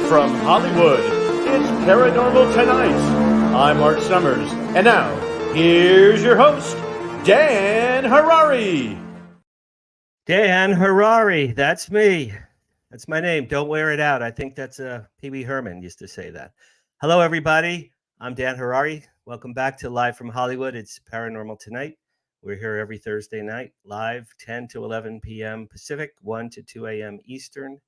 From Hollywood, it's Paranormal Tonight. I'm Mark Summers, and now, here's your host, Dan Harary. Dan Harary, that's me. That's my name. Don't wear it out. I think that's Pee Wee Herman used to say that. Hello, everybody. I'm Dan Harary. Welcome back to Live from Hollywood. It's Paranormal Tonight. We're here every Thursday night, live 10 to 11 p.m. Pacific, 1 to 2 a.m. Eastern.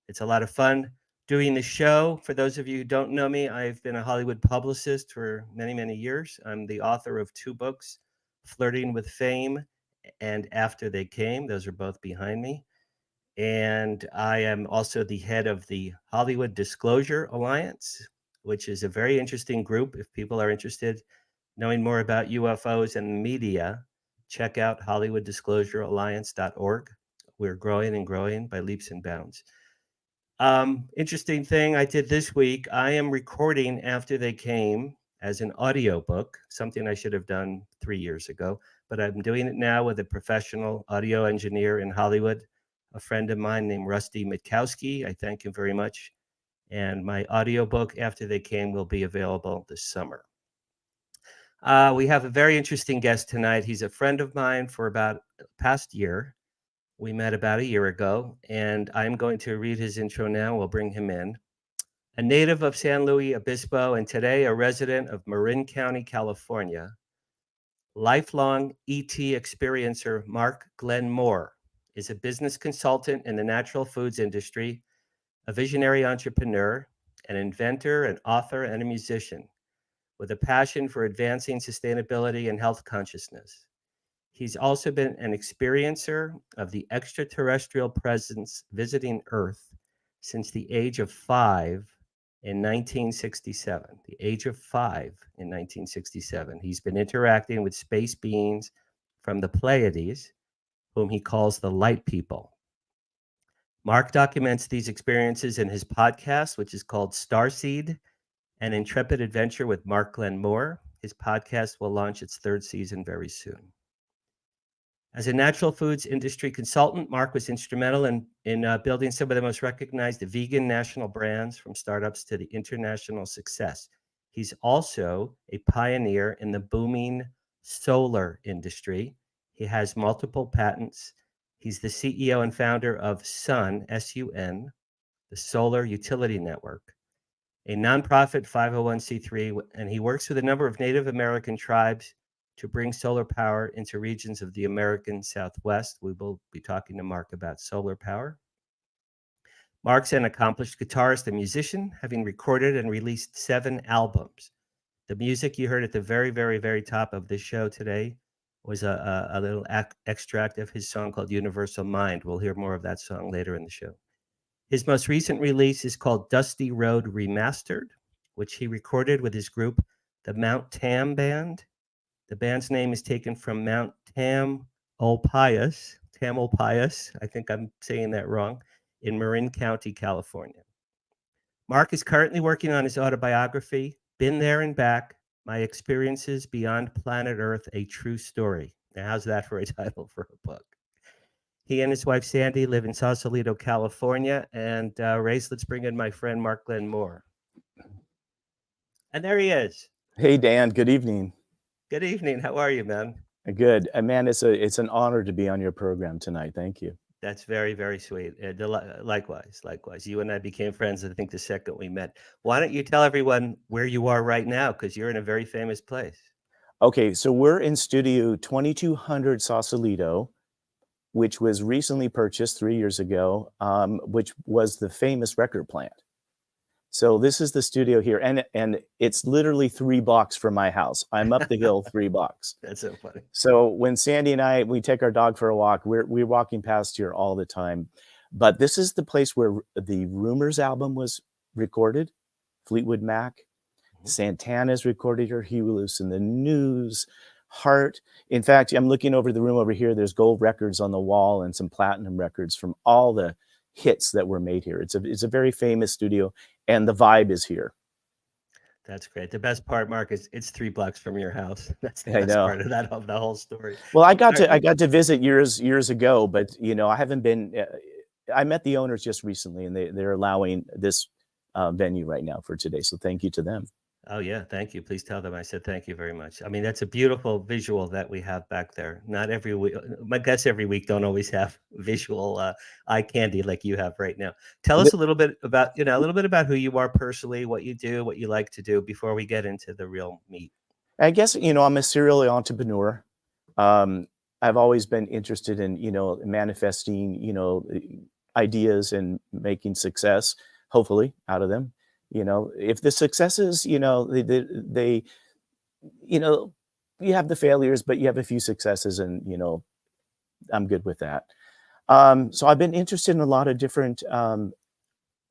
It's a lot of fun doing the show. For those of you who don't know me, I've been a Hollywood publicist for many, many years. I'm the author of 2 books, Flirting with Fame and After They Came. Those are both behind me. And I am also the head of the Hollywood Disclosure Alliance, which is a very interesting group. If people are interested knowing more about UFOs and media, check out hollywooddisclosurealliance.org. We're growing and growing by leaps and bounds. Interesting thing I did this week, I am recording After They Came as an audiobook, something I should have done 3 years ago, but I'm doing it now with a professional audio engineer in Hollywood, a friend of mine named Rusty Mitkowski. I thank him very much. And my audiobook After They Came will be available this summer. We have a very interesting guest tonight. He's a friend of mine for about the past year. We met about a year ago, and I'm going to read his intro now. We'll bring him in. A native of San Luis Obispo, and today a resident of Marin County, California, lifelong ET experiencer Mark Glen Moore is a business consultant in the natural foods industry, a visionary entrepreneur, an inventor, an author, and a musician with a passion for advancing sustainability and health consciousness. He's also been an experiencer of the extraterrestrial presence visiting Earth since the age of 5 in 1967. The age of 5 in 1967. He's been interacting with space beings from the Pleiades, whom he calls the light people. Mark documents these experiences in his podcast, which is called StarSeed, an Intrepid Adventure with Mark Glen Moore. His podcast will launch its 3rd season very soon. As a natural foods industry consultant, Mark was instrumental in building some of the most recognized vegan national brands, from startups to the international success. He's also a pioneer in the booming solar industry. He has multiple patents. He's the CEO and founder of SUN, S-U-N, the Solar Utility Network, a nonprofit 501c3, and he works with a number of Native American tribes to bring solar power into regions of the American Southwest. We will be talking to Mark about solar power. Mark's an accomplished guitarist and musician, having recorded and released 7 albums. The music you heard at the very, very, very top of this show today was a little extract of his song called Universal Mind. We'll hear more of that song later in the show. His most recent release is called Dusty Road Remastered, which he recorded with his group, the Mount Tam Band. The band's name is taken from Mount Tamalpais, I think I'm saying that wrong, in Marin County, California. Mark is currently working on his autobiography, Been There and Back, My Experiences Beyond Planet Earth, A True Story. Now, how's that for a title for a book? He and his wife, Sandy, live in Sausalito, California. And Race, let's bring in my friend, Mark Glen Moore. And there he is. Hey, Dan. Good evening. Good evening. How are you, man? Good. Man, it's an honor to be on your program tonight. Thank you. That's very, very sweet. Likewise. You and I became friends, I think, the second we met. Why don't you tell everyone where you are right now? Because you're in a very famous place. Okay, so we're in Studio 2200 Sausalito, which was recently purchased 3 years ago, which was the famous record plant. So this is the studio here, and it's literally 3 blocks from my house. I'm up the hill 3 blocks. That's so funny. So when Sandy and we take our dog for a walk, we're walking past here all the time. But this is the place where the Rumors album was recorded, Fleetwood Mac. Mm-hmm. Santana's recorded here, Huey Lewis and the News, Heart. In fact, I'm looking over the room over here. There's gold records on the wall and some platinum records from all the hits that were made here. It's a very famous studio, and the vibe is here. That's great. The best part, Mark, is it's 3 blocks from your house. That's the best part of that, of the whole story. Well, I got to visit years ago, but I haven't been. I met the owners just recently, and they're allowing this venue right now for today. So thank you to them. Oh yeah, thank you. Please tell them I said thank you very much. I mean, that's a beautiful visual that we have back there. Not every week, my guests every week don't always have visual eye candy like you have right now. Tell us a little bit about, a little bit about who you are personally, what you do, what you like to do before we get into the real meat. I guess, I'm a serial entrepreneur. I've always been interested in, manifesting, ideas and making success, hopefully, out of them. If the successes, they you have the failures, but you have a few successes, and I'm good with that. So I've been interested in a lot of different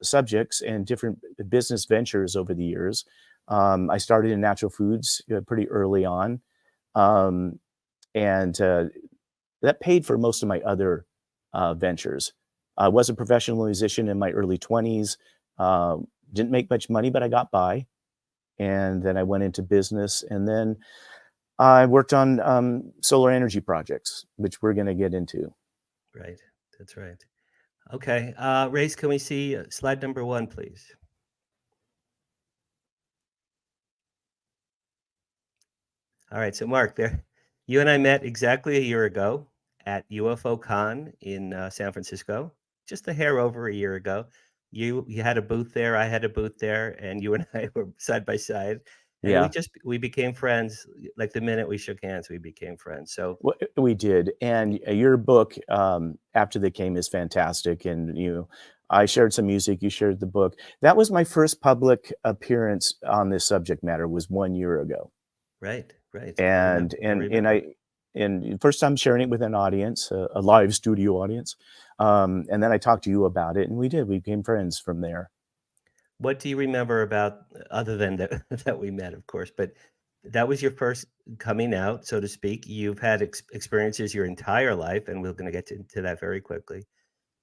subjects and different business ventures over the years. I started in natural foods pretty early on, and that paid for most of my other ventures. I was a professional musician in my early 20s. Didn't make much money, but I got by. And then I went into business, and then I worked on solar energy projects, which we're going to get into. Right. That's right. Okay. Race, can we see slide number 1, please? All right. So Mark, there, you and I met exactly a year ago at UFO Con in San Francisco, just a hair over a year ago. You had a booth there, I had a booth there, and you and I were side by side. And Yeah. we became friends. Like the minute we shook hands, we became friends. So We did. And your book, After They Came, is fantastic. And I shared some music, you shared the book. That was my first public appearance on this subject matter, was 1 year ago. right. And first time sharing it with an audience, a live studio audience. And then I talked to you about it, and we became friends from there. What do you remember about, other than that that we met, of course, but that was your first coming out, so to speak. You've had experiences your entire life, and we're going to get into that very quickly.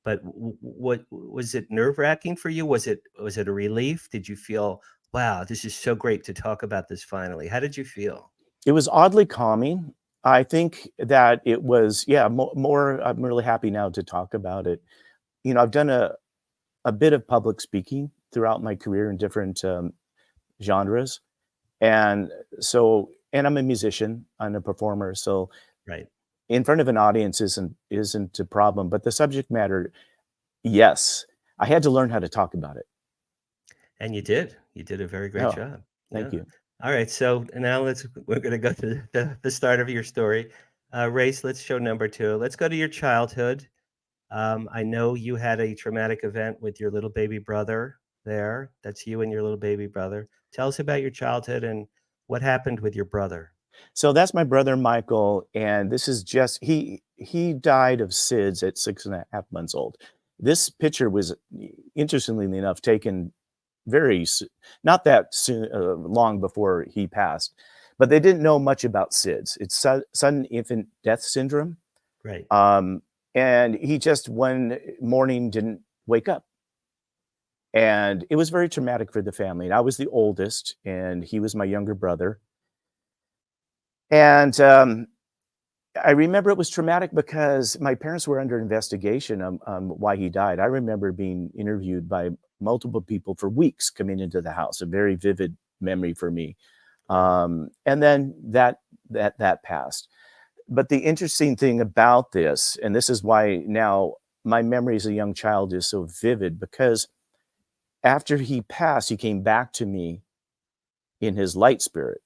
But what was it, nerve-wracking for you? Was it a relief? Did you feel, wow, this is so great to talk about this finally? How did you feel? It was oddly calming. I think that it was, more. I'm really happy now to talk about it. I've done a bit of public speaking throughout my career in different genres. And I'm a musician, I'm a performer. So Right. in front of an audience isn't a problem, but the subject matter, yes, I had to learn how to talk about it. And you did a very great job. Thank you. All right, so now we're going to go to the start of your story. Race, let's show number 2. Let's go to your childhood. I know you had a traumatic event with your little baby brother there. That's you and your little baby brother. Tell us about your childhood and what happened with your brother. So that's my brother Michael, and this is just he died of SIDS at 6.5 months old. This picture was, interestingly enough, taken not that soon, long before he passed, but they didn't know much about SIDS. It's sudden infant death syndrome. Right. And he just one morning didn't wake up. And it was very traumatic for the family. And I was the oldest, and he was my younger brother. And I remember it was traumatic because my parents were under investigation on why he died. I remember being interviewed by multiple people for weeks coming into the house, a very vivid memory for me. And then that passed. But the interesting thing about this, and this is why now my memory as a young child is so vivid, because after he passed, he came back to me in his light spirit.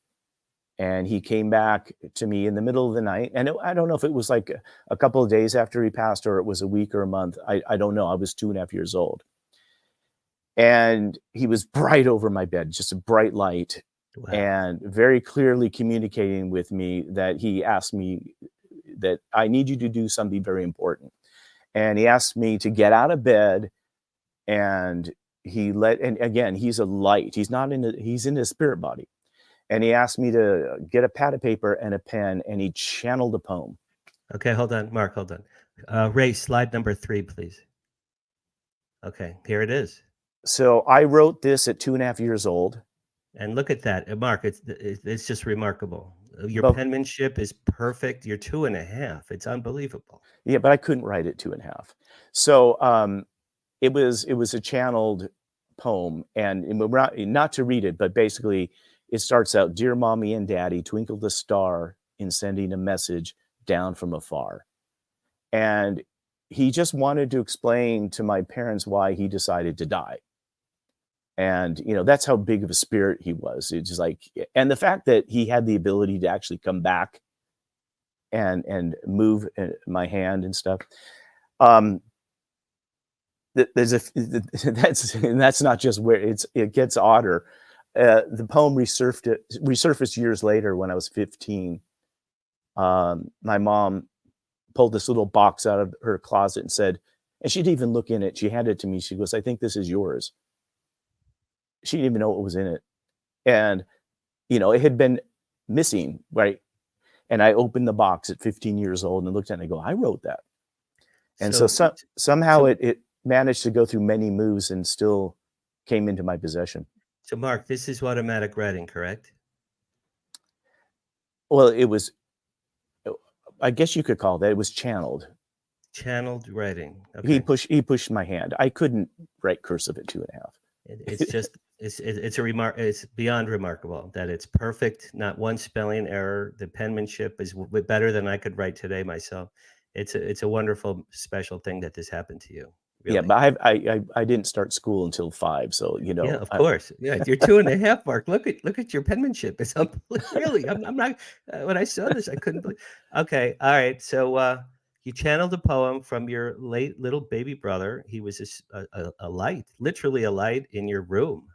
And he came back to me in the middle of the night. And I don't know if it was like a couple of days after he passed, or it was a week or a month. I don't know. I was 2.5 years old. And he was bright over my bed, just a bright light. Wow. And very clearly communicating with me that he asked me that I need you to do something very important. And he asked me to get out of bed, and and again, he's a light. He's in his spirit body. And he asked me to get a pad of paper and a pen, and he channeled a poem. Okay, hold on, Mark, hold on. Ray, slide number 3, please. Okay, here it is. So I wrote this at 2.5 years old. And look at that, Mark, it's just remarkable. Your penmanship is perfect. You're 2.5. It's unbelievable. Yeah, but I couldn't write at 2.5. So it was a channeled poem, and we're not to read it, but basically it starts out, "Dear Mommy and Daddy, twinkle the star in sending a message down from afar." And he just wanted to explain to my parents why he decided to die. And, that's how big of a spirit he was. It's just like, and the fact that he had the ability to actually come back and move my hand and stuff. That's not just where it gets odder. The poem resurfaced years later when I was 15. My mom pulled this little box out of her closet and said, and she didn't even look in it. She handed it to me. She goes, "I think this is yours." She didn't even know what was in it. And, it had been missing, right? And I opened the box at 15 years old and looked at it and I go, I wrote that. And somehow it managed to go through many moves and still came into my possession. So Mark, this is automatic writing, correct? Well, it was, I guess you could call that, it was channeled. Channeled writing. Okay. He pushed my hand. I couldn't write cursive at 2.5. It's just, it's beyond remarkable that it's perfect. Not one spelling error. The penmanship is better than I could write today myself. It's a wonderful, special thing that this happened to you. Really. Yeah, but I didn't start school until 5, so Yeah, of course. Yeah, you're 2.5, Mark. Look at your penmanship. It's really. I'm not. When I saw this, I couldn't believe. Okay, all right. So you channeled a poem from your late little baby brother. He was a light, literally a light in your room,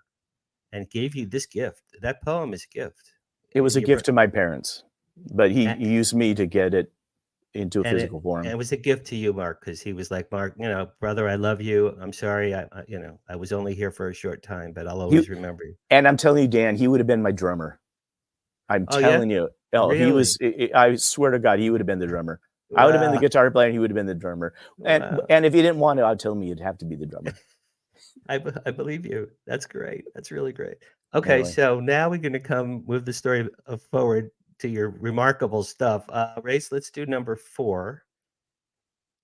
and gave you this gift. That poem is a gift. It was a gift to my parents, but he used me to get it into a physical form. And it was a gift to you, Mark, because he was like, "Mark, brother, I love you. I'm sorry, I was only here for a short time, but I'll always remember you." And I'm telling you, Dan, he would have been my drummer. I'm telling you. Oh, really? He was. I swear to God, he would have been the drummer. Wow. I would have been the guitar player, and he would have been the drummer. And if he didn't want it, I'd tell him he'd have to be the drummer. I believe you. That's great. That's really great. Okay, anyway. So now we're going to move the story forward to your remarkable stuff. Race, let's do number 4.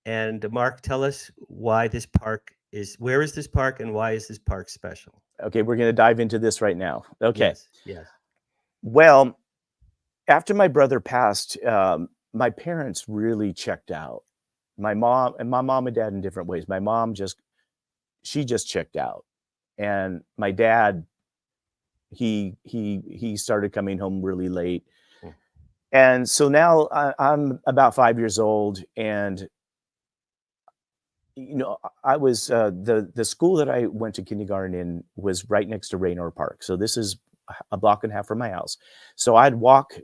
And Mark, tell us why this park where is this park and why is this park special? Okay, we're going to dive into this right now. Okay. Yes. Well, after my brother passed, my parents really checked out. My mom and dad in different ways. My mom she just checked out. And my dad, he started coming home really late. And so now I'm about 5 years old, and I was the school that I went to kindergarten in was right next to Raynor Park. So this is a block and a half from my house. So I'd walk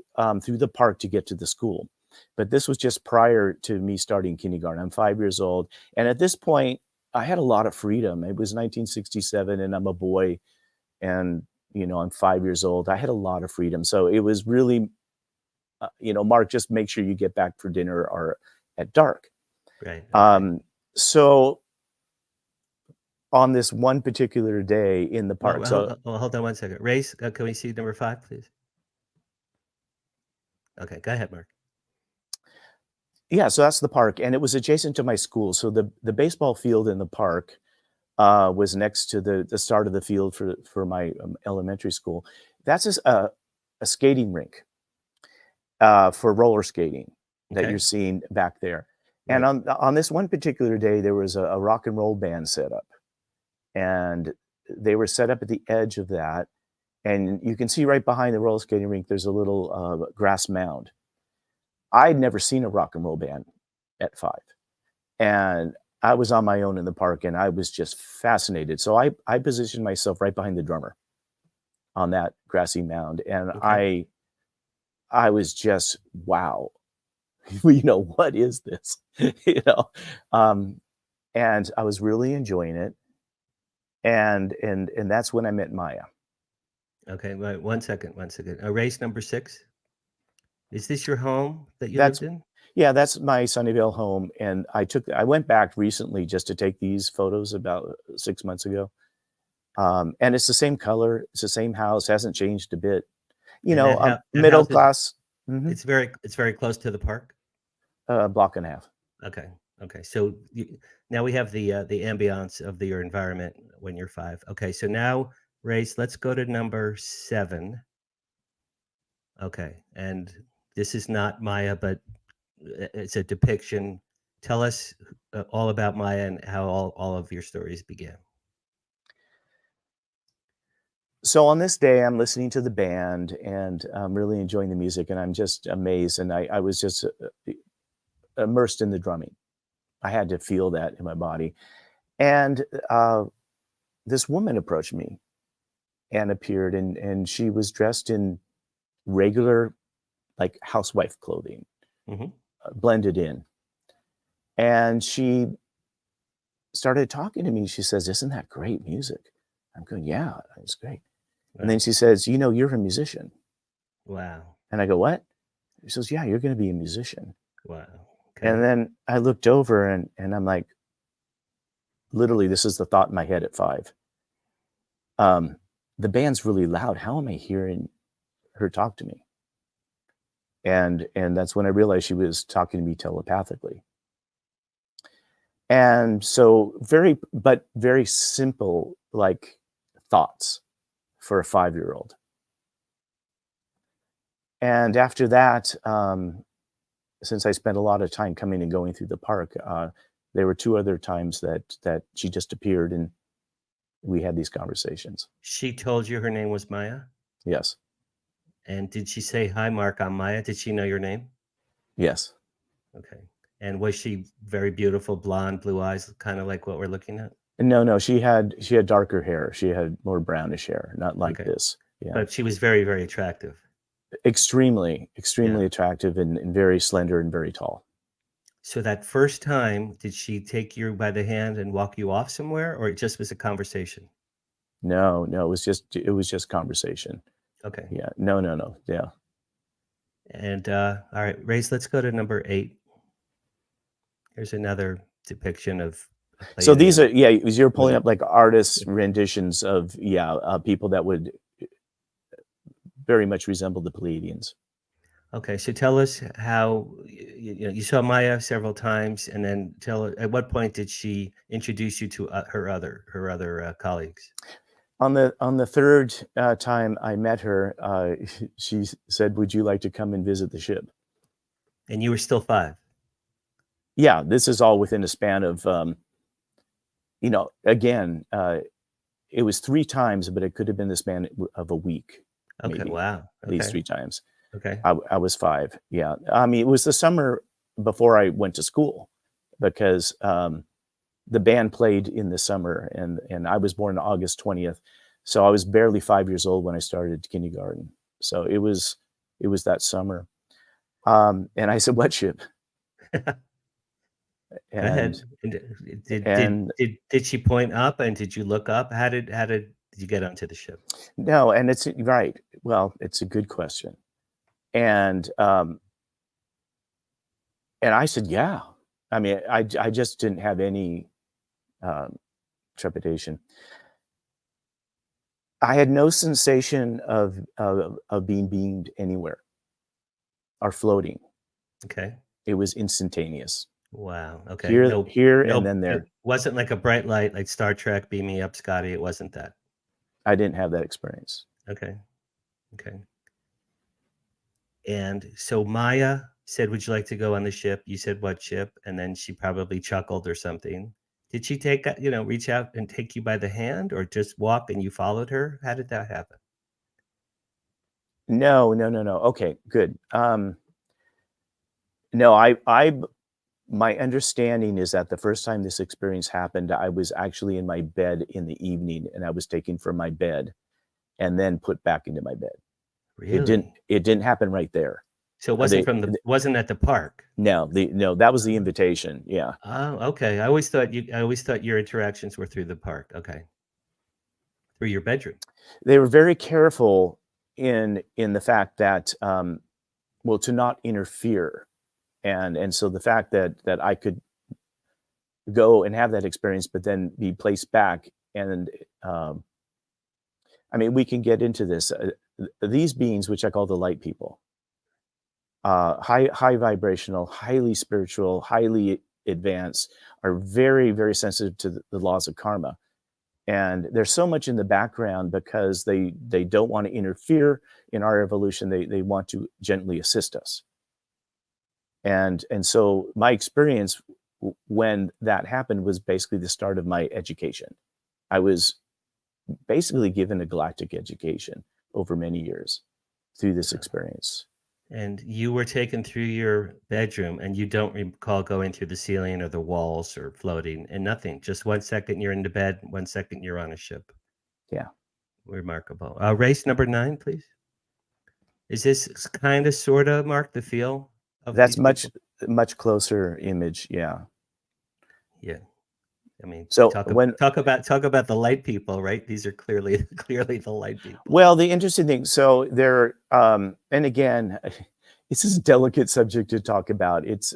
through the park to get to the school. But this was just prior to me starting kindergarten. I'm 5 years old, and at this point, I had a lot of freedom. It was 1967, and I'm a boy, and I'm 5 years old. I had a lot of freedom, so it was really. Mark, just make sure you get back for dinner or at dark. Right. Okay. So on this one particular day in the park. Hold on one second. Race, can we see number 5, please? Okay, go ahead, Mark. Yeah, so that's the park, and it was adjacent to my school. So the baseball field in the park was next to the start of the field for my elementary school. That's a skating rink. For roller skating that you're seeing back there. Right. And on this one particular day, there was a rock and roll band set up, and they were set up at the edge of that. And you can see right behind the roller skating rink, there's a little grass mound. I'd never seen a rock and roll band at 5. And I was on my own in the park, and I was just fascinated. So I positioned myself right behind the drummer on that grassy mound. And I was just, wow, what is this? And I was really enjoying it. And that's when I met Maya. Okay, wait, one second. Race number 6. Is this your home that you lived in? Yeah, that's my Sunnyvale home. And I went back recently just to take these photos about 6 months ago. And it's the same color. It's the same house. Hasn't changed a bit. Middle class. It's very close to the park. A block and a half. Okay. Okay, so now we have the ambiance of your environment when you're 5. Okay, so now, Race, let's go to number 7. Okay, and this is not Maya, but it's a depiction. Tell us all about Maya and how all of your stories began. So on this day, I'm listening to the band and I'm really enjoying the music, and I'm just amazed. And I was just immersed in the drumming. I had to feel that in my body. And this woman approached me and appeared, and she was dressed in regular, like, housewife clothing, Hmm. blended in. And she started talking to me. She says, "Isn't that great music?" I'm going, "Yeah, it's great." And then she says, "You know, you're a musician." Wow. And I go, "What?" She says, "Yeah, you're going to be a musician." Wow. Okay. And then I looked over and I'm like, literally, this is the thought in my head at 5. The band's really loud. How am I hearing her talk to me? And that's when I realized she was talking to me telepathically. And so very simple, like, thoughts for a 5-year-old. And after that, since I spent a lot of time coming and going through the park, there were 2 other times that she just appeared and we had these conversations. She told you her name was Maya? Yes. And did she say, "Hi, Mark, I'm Maya"? Did she know your name? Yes. Okay. And was she very beautiful, blonde, blue eyes, kind of like what we're looking at? No, she had darker hair. She had more brownish hair, not like Okay. this. Yeah. But she was very, very attractive. Extremely Yeah. attractive and very slender and very tall. So that first time, did she take you by the hand and walk you off somewhere, or it just was a conversation? No, it was just conversation. Okay. Yeah. No. Yeah. And all right, Race, let's go to number 8. Here's another depiction of a So these are, Pleiadian. you're pulling Women. up like artists' renditions of people that would very much resemble the Pleiadians. Okay, so tell us how you saw Maya several times, and then at what point did she introduce you to her other colleagues? On the third time I met her, she said, "Would you like to come and visit the ship?" And you were still 5. Yeah, this is all within a span of, again, it was 3 times, but it could have been the span of a week, Okay, maybe, wow. at least Okay, 3 times. okay. I was 5. Yeah. I mean, it was the summer before I went to school because the band played in the summer, and I was born August 20th. So I was barely 5 years old when I started kindergarten. So it was that summer. And I said, "What ship?" Go ahead. And And did she point up, and did you look up? How did you get onto the ship? no, and it's right. Well, it's a good question. And I said, "Yeah." I mean, I just didn't have any trepidation. I had no sensation of being beamed anywhere or floating. Okay. It was instantaneous. Wow. Okay. Here, No, and then it there. wasn't like a bright light like Star Trek, beam me up, Scotty. It wasn't that. I didn't have that experience. Okay. Okay. And so Maya said, "Would you like to go on the ship?" You said, "What ship?" And then she probably chuckled or something. Did she reach out and take you by the hand, or just walk and you followed her? How did that happen? No. Okay, good. No, my understanding is that the first time this experience happened, I was actually in my bed in the evening, and I was taken from my bed and then put back into my bed. Really? It didn't happen right there. So it wasn't at the park. No, that was the invitation. Yeah. Oh, okay. I always thought your interactions were through the park. Okay. Through your bedroom. They were very careful in the fact that, well, to not interfere. And so the fact that I could go and have that experience, but then be placed back, and I mean, we can get into this. These beings, which I call the light people, high vibrational, highly spiritual, highly advanced are very, very sensitive to the laws of karma. And there's so much in the background because they don't want to interfere in our evolution. They want to gently assist us. And so my experience when that happened was basically the start of my education. I was basically given a galactic education over many years through this experience. And you were taken through your bedroom, and you don't recall going through the ceiling or the walls or floating, and nothing. Just 1 second you're in the bed, 1 second you're on a ship. Yeah. Remarkable. Race number 9, please. Is this kind of, sort of, Mark, the feel of That's these people? much closer image. Yeah. Yeah. I mean, So talk about the light people, right? These are clearly the light people. Well, the interesting thing, so there, and again, it's a delicate subject to talk about. It's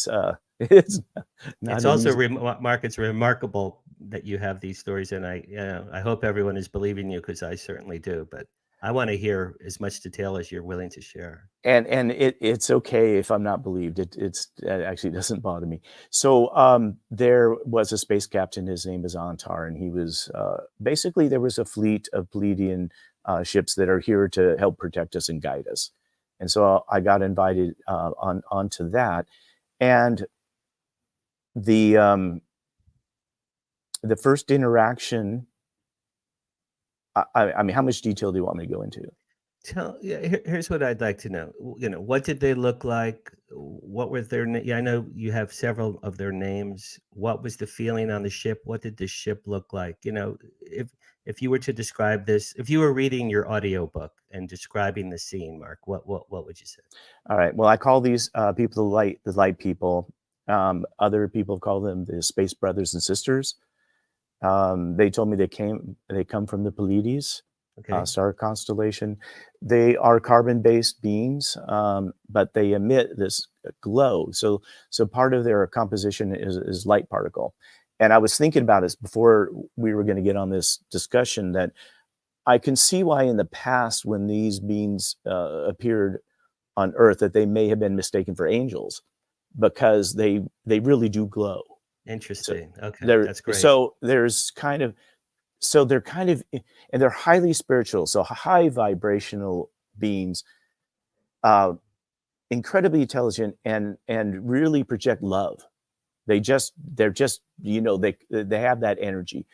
not It's also Mark, it's remarkable that you have these stories, and I hope everyone is believing you, because I certainly do. But I want to hear as much detail as you're willing to share. And it's okay if I'm not believed. It actually doesn't bother me. So there was a space captain. His name is Antar, and he was basically, there was a fleet of Pleiadian ships that are here to help protect us and guide us. And so I got invited onto that, and the first interaction. I mean, how much detail do you want me to go into? Here's what I'd like to know. What did they look like? What were their I know you have several of their names. What was the feeling on the ship? What did the ship look like? If you were to describe this, if you were reading your audiobook and describing the scene, Mark, what would you say? All right. Well, I call these people the light people. Other people call them the space brothers and sisters. They told me they come from the Pleiades. Okay. Star constellation. They are carbon-based beings, but they emit this glow. So part of their composition is light particle. And I was thinking about this before we were going to get on this discussion, that I can see why in the past, when these beings appeared on Earth, that they may have been mistaken for angels, because they really do glow. Interesting. So okay, that's great. So there's kind of. So they're and they're highly spiritual, so high vibrational beings, incredibly intelligent, and really project love. They're just they have that energy.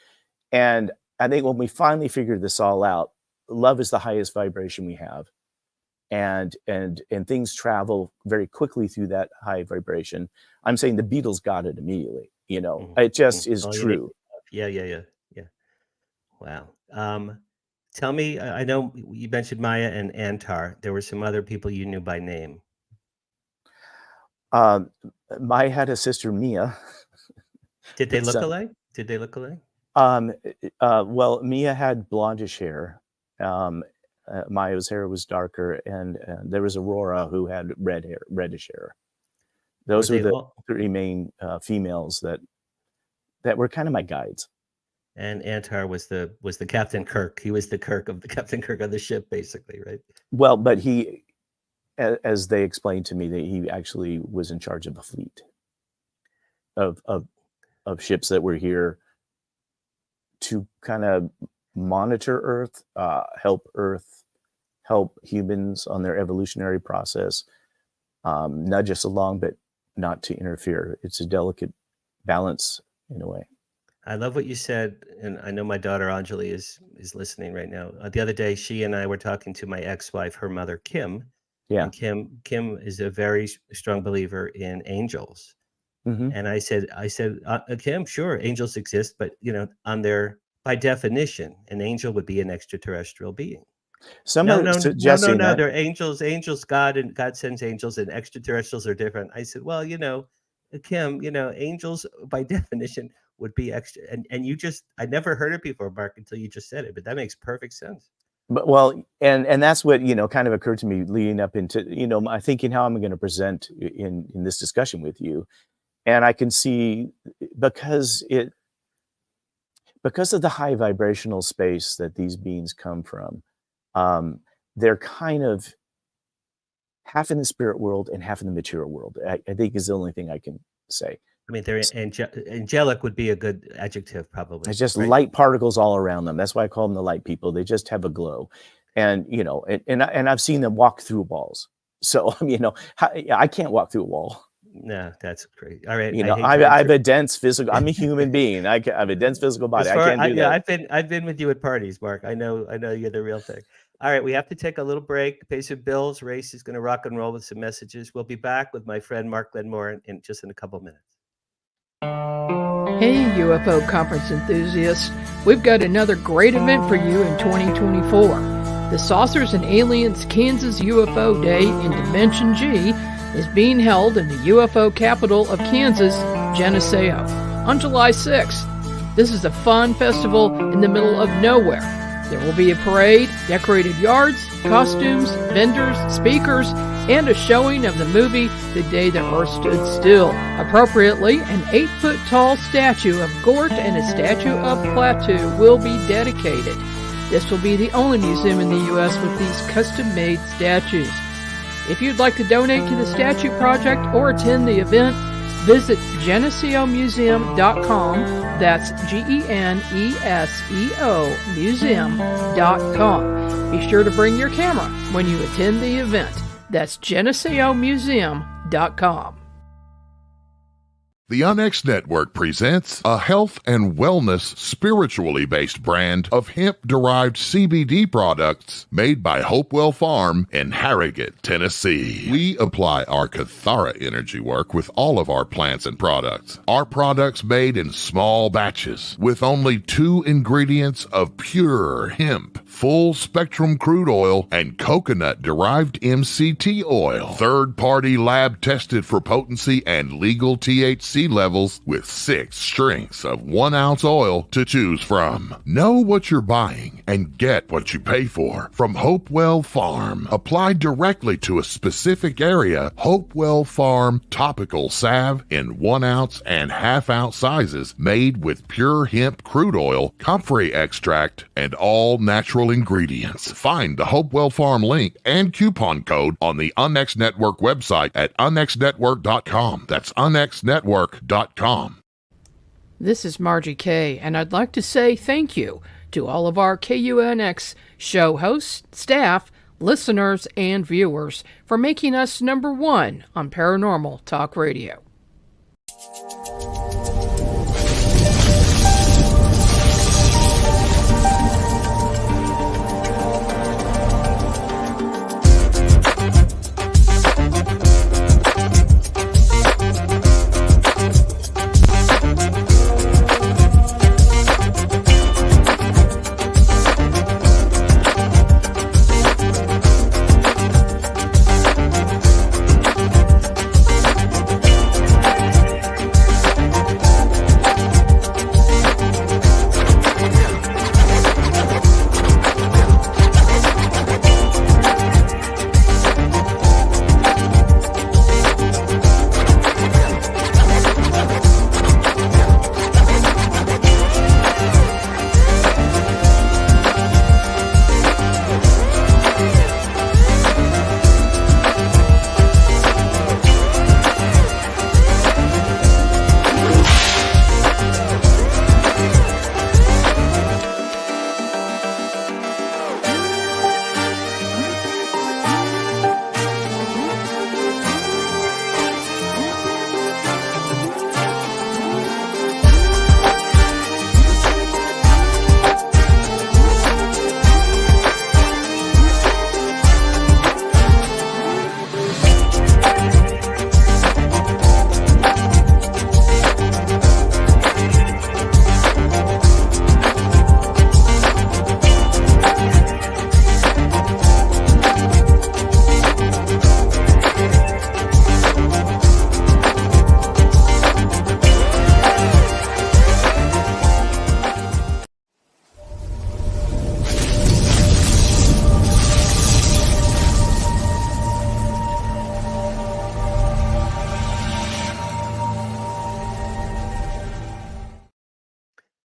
And I think when we finally figured this all out, love is the highest vibration we have, and things travel very quickly through that high vibration. I'm saying the Beatles got it immediately. It just is true. Yeah. Wow. Tell me, I know you mentioned Maya and Antar. There were some other people you knew by name. Maya had a sister, Mia. Did they look alike? Well, Mia had blondish hair. Maya's hair was darker, and there was Aurora, who had reddish hair. Those were the three main females that were kind of my guides. And Antar was the Captain Kirk. He was the Captain Kirk of the ship, basically, right? Well, but he, as they explained to me, that he actually was in charge of a fleet of ships that were here to kind of monitor Earth, help humans on their evolutionary process, nudge us along, but not to interfere. It's a delicate balance in a way. I love what you said, and I know my daughter Anjali is listening right now. The other day, she and I were talking to my ex-wife, her mother, Kim. Yeah. And Kim is a very strong believer in angels. Mm-hmm. And I said, Kim, sure, angels exist, but by definition, an angel would be an extraterrestrial being. No, suggesting that they're angels. God sends angels, and extraterrestrials are different. I said, well, Kim, angels by definition would be extra, and I never heard it before, Mark, until you just said it, but that makes perfect sense. But and that's what kind of occurred to me leading up into my thinking how I'm going to present in this discussion with you, and I can see because of the high vibrational space that these beings come from, they're kind of half in the spirit world and half in the material world. I think is the only thing I can say. I mean, they're angelic would be a good adjective, probably. It's just right? light particles all around them. That's why I call them the light people. They just have a glow, and I've seen them walk through walls. So I can't walk through a wall. No, that's great. All right, I have a dense physical. I'm a human being. I have a dense physical body. I can't do that. I've been with you at parties, Mark. I know you're the real thing. All right, we have to take a little break, pay some bills. Race is going to rock and roll with some messages. We'll be back with my friend Mark Glen Moore in a couple minutes. Hey, UFO conference enthusiasts. We've got another great event for you in 2024. The Saucers and Aliens Kansas UFO Day in Dimension G is being held in the UFO capital of Kansas, Geneseo, on July 6th. This is a fun festival in the middle of nowhere. There will be a parade, decorated yards, costumes, vendors, speakers, and a showing of the movie The Day the Earth Stood Still. Appropriately, an 8-foot-tall statue of Gort and a statue of Plateau will be dedicated. This will be the only museum in the U.S. with these custom-made statues. If you'd like to donate to the statue project or attend the event, visit GeneseoMuseum.com. That's GENESEO Museum.com. Be sure to bring your camera when you attend the event. That's GeneseoMuseum.com. The Onyx Network presents a health and wellness spiritually based brand of hemp-derived CBD products made by Hopewell Farm in Harrogate, Tennessee. We apply our Cathara energy work with all of our plants and products. Our products made in small batches with only 2 ingredients of pure hemp, full-spectrum crude oil, and coconut-derived MCT oil. Third-party lab tested for potency and legal THC levels with 6 strengths of 1 ounce oil to choose from. Know what you're buying and get what you pay for from Hopewell Farm. Applied directly to a specific area, Hopewell Farm topical salve in 1 ounce and ½ ounce sizes made with pure hemp crude oil, comfrey extract, and all natural ingredients. Find the Hopewell Farm link and coupon code on the Onyx Network website at onyxnetwork.com. That's onyxnetwork.com. This is Margie Kay, and I'd like to say thank you to all of our KUNX show hosts, staff, listeners, and viewers for making us number 1 on Paranormal Talk Radio.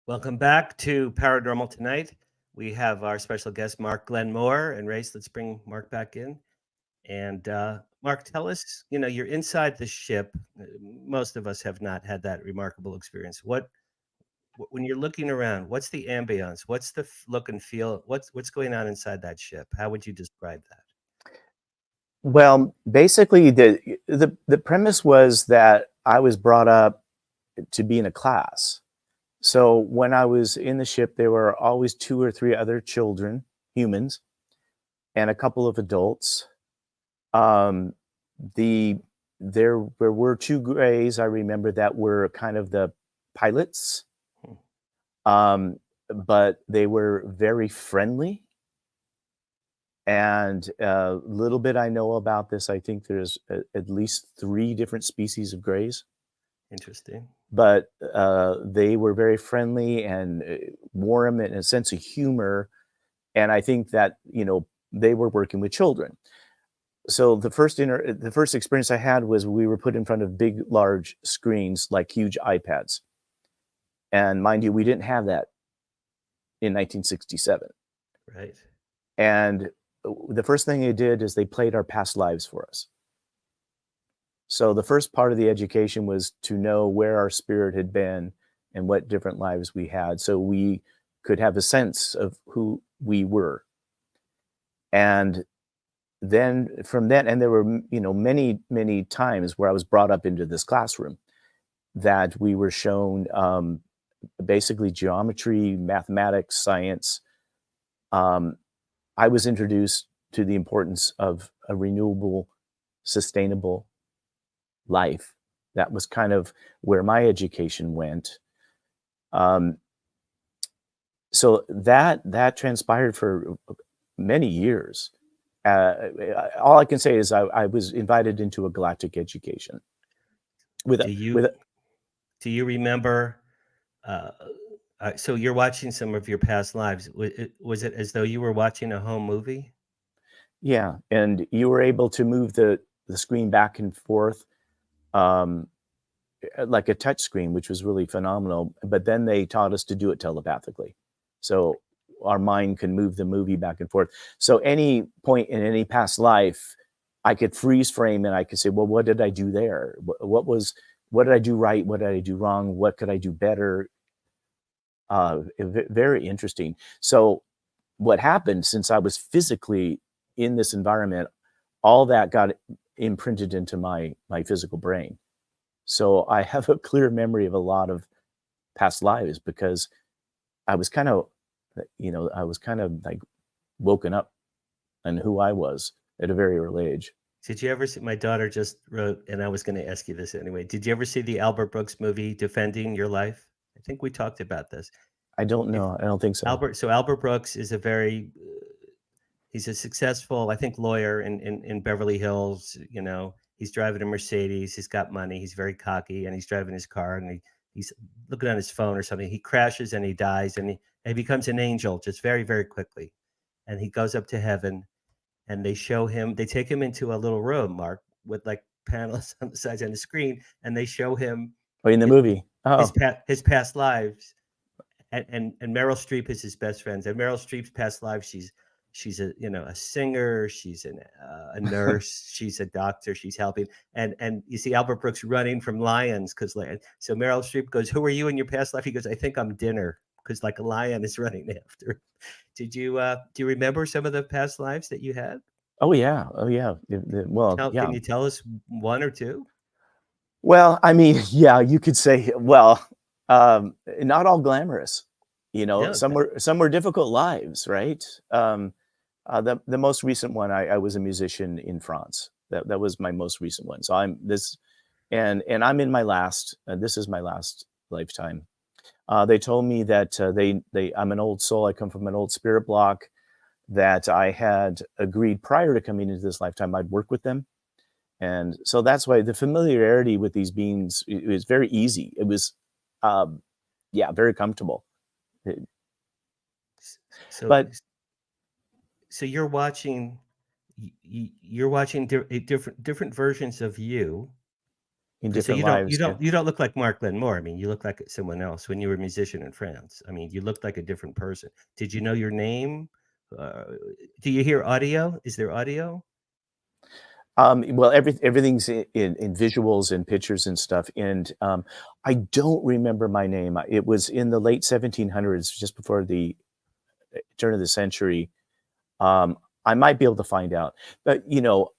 Welcome back to Paranormal Tonight. We have our special guest, Mark Glen Moore. And Race, let's bring Mark back in. And Mark, tell us, you're inside the ship. Most of us have not had that remarkable experience. When you're looking around, what's the ambience? What's the look and feel? What's going on inside that ship? How would you describe that? Well, basically, the premise was that I was brought up to be in a class. So when I was in the ship, there were always 2 or 3 other children, humans, and a couple of adults. There were 2 grays, I remember, that were kind of the pilots. But they were very friendly. And a little bit I know about this. I think there's at least 3 different species of grays. Interesting. But they were very friendly and warm and a sense of humor. And I think that, they were working with children. So the first experience I had was we were put in front of big, large screens, like huge iPads. And mind you, we didn't have that in 1967. Right. And the first thing they did is they played our past lives for us. So the first part of the education was to know where our spirit had been and what different lives we had, so we could have a sense of who we were. And then from then, and there were, many, many times where I was brought up into this classroom that we were shown basically geometry, mathematics, science. I was introduced to the importance of a renewable, sustainable life. That was kind of where my education went. So that transpired for many years. All I can say is I was invited into a galactic education. Do you remember? So you're watching some of your past lives. Was it as though you were watching a home movie? Yeah, and you were able to move the screen back and forth, like a touch screen, which was really phenomenal. But then they taught us to do it telepathically, so our mind can move the movie back and forth. So any point in any past life, I could freeze frame and I could say, well, what did I do there? What did I do right? What did I do wrong? What could I do better? Very interesting. So what happened, since I was physically in this environment, all that got imprinted into my physical brain. So I have a clear memory of a lot of past lives because I was kind of like woken up on who I was at a very early age. Did you ever see, my daughter just wrote, and I was going to ask you this anyway, did you ever see the Albert Brooks movie, Defending Your Life? I think we talked about this. I don't know. I don't think so. Albert Brooks is he's a successful, I think, lawyer in Beverly Hills. He's driving a Mercedes. He's got money. He's very cocky, and he's driving his car, and he's looking on his phone or something. He crashes and he dies, and he becomes an angel just very, very quickly. And he goes up to heaven, and they take him into a little room, Mark, with like panels on the sides on the screen, and they show him in the movie his past lives. And Meryl Streep is his best friend. And Meryl Streep's past lives, she's a singer, she's a nurse, she's a doctor, she's helping. And you see Albert Brooks running from lions so Meryl Streep goes, "Who are you in your past life?" He goes, "I think I'm dinner," because like a lion is running after. Do you remember some of the past lives that you had? Oh yeah. Well, yeah. Can you tell us one or two? Well, I mean, yeah, you could say, well, not all glamorous, No, some were difficult lives, right? The most recent one, I was a musician in France. That was my most recent one. So I'm I'm in my last, this is my last lifetime. They told me that I'm an old soul. I come from an old spirit block, that I had agreed prior to coming into this lifetime, I'd work with them. And so that's why the familiarity with these beings is very easy. It was, very comfortable. So you're watching different versions of you in different lives. You don't look like Mark Glen Moore. I mean, you look like someone else when you were a musician in France. I mean, you looked like a different person. Did you know your name? Do you hear audio? Is there audio? Well, everything's in visuals and pictures and stuff. And I don't remember my name. It was in the late 1700s, just before the turn of the century. I might be able to find out. But, you know,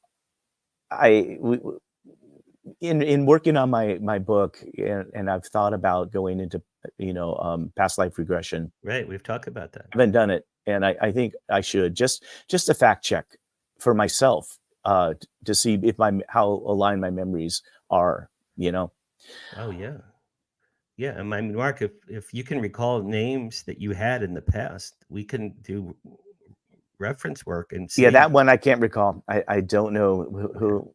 in working on my book, and I've thought about going into, you know, past life regression. Right. We've talked about that. I haven't done it. And I think I should just a fact check for myself. To see if how aligned my memories are, you know. Oh yeah, yeah. And I mean, Mark, if you can recall names that you had in the past, we can do reference work and see. Yeah, that one I can't recall. I don't know who.